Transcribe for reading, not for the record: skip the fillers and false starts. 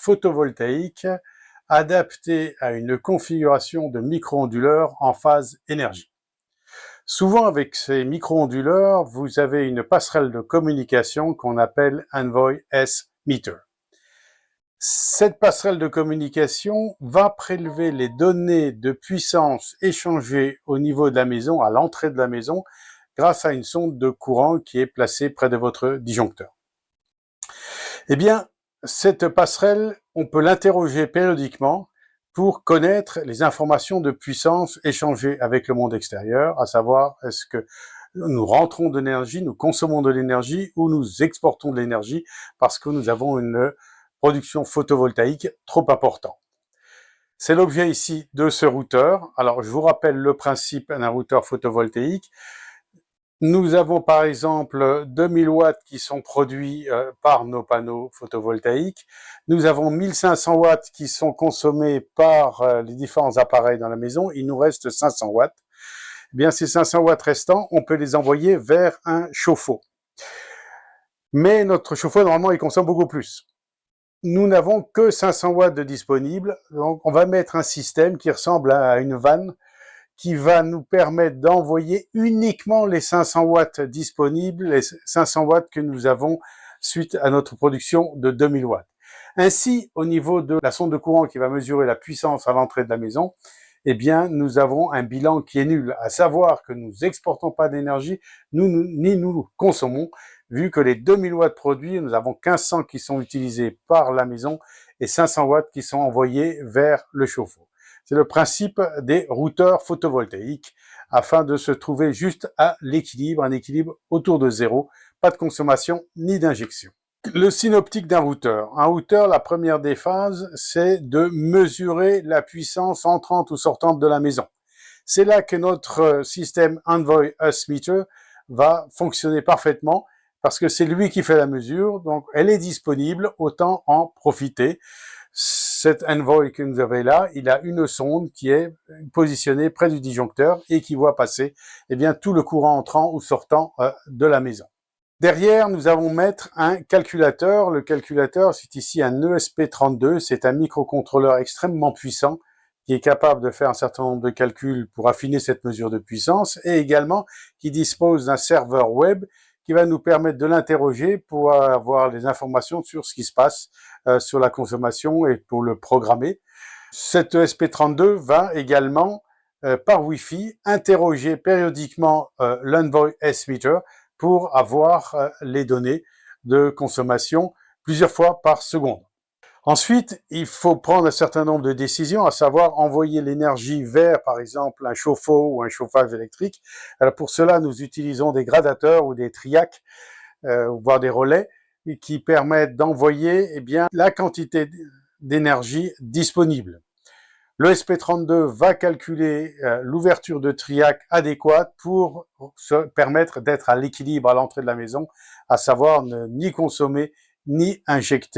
photovoltaïque adapté à une configuration de micro-onduleurs en phase énergie. Souvent, avec ces micro-onduleurs, vous avez une passerelle de communication qu'on appelle Envoy S-Meter. Cette passerelle de communication va prélever les données de puissance échangées au niveau de la maison, à l'entrée de la maison, grâce à une sonde de courant qui est placée près de votre disjoncteur. Eh bien, cette passerelle, on peut l'interroger périodiquement pour connaître les informations de puissance échangées avec le monde extérieur, à savoir est-ce que nous rentrons de l'énergie, nous consommons de l'énergie ou nous exportons de l'énergie parce que nous avons une production photovoltaïque trop importante. C'est l'objet ici de ce routeur. Alors, je vous rappelle le principe d'un routeur photovoltaïque. Nous avons par exemple 2000 watts qui sont produits par nos panneaux photovoltaïques. Nous avons 1500 watts qui sont consommés par les différents appareils dans la maison. Il nous reste 500 watts. Eh bien, ces 500 watts restants, on peut les envoyer vers un chauffe-eau. Mais notre chauffe-eau, normalement, il consomme beaucoup plus. Nous n'avons que 500 watts de disponibles, donc on va mettre un système qui ressemble à une vanne qui va nous permettre d'envoyer uniquement les 500 watts disponibles, les 500 watts que nous avons suite à notre production de 2000 watts. Ainsi, au niveau de la sonde de courant qui va mesurer la puissance à l'entrée de la maison, eh bien, nous avons un bilan qui est nul, à savoir que nous exportons pas d'énergie, ni nous consommons, vu que les 2000 watts produits, nous avons 1500 qui sont utilisés par la maison et 500 watts qui sont envoyés vers le chauffe-eau. C'est le principe des routeurs photovoltaïques, afin de se trouver juste à l'équilibre, un équilibre autour de zéro, pas de consommation ni d'injection. Le synoptique d'un routeur. Un routeur, la première des phases, c'est de mesurer la puissance entrante ou sortante de la maison. C'est là que notre système Envoy S-Meter va fonctionner parfaitement, parce que c'est lui qui fait la mesure, donc elle est disponible, autant en profiter. Cet Envoy que vous avez là, il a une sonde qui est positionnée près du disjoncteur et qui voit passer eh bien, tout le courant entrant ou sortant de la maison. Derrière, nous allons mettre un calculateur. Le calculateur, c'est ici un ESP32. C'est un microcontrôleur extrêmement puissant qui est capable de faire un certain nombre de calculs pour affiner cette mesure de puissance et également qui dispose d'un serveur web qui va nous permettre de l'interroger pour avoir des informations sur ce qui se passe sur la consommation et pour le programmer. Cet ESP32 va également, par Wi-Fi, interroger périodiquement l'Envoy S-Meter pour avoir les données de consommation plusieurs fois par seconde. Ensuite, il faut prendre un certain nombre de décisions, à savoir envoyer l'énergie vers, par exemple, un chauffe-eau ou un chauffage électrique. Alors pour cela, nous utilisons des gradateurs ou des triacs, voire des relais, qui permettent d'envoyer eh bien, la quantité d'énergie disponible. Le SP32 va calculer l'ouverture de triac adéquate pour se permettre d'être à l'équilibre à l'entrée de la maison, à savoir ne ni consommer ni injecter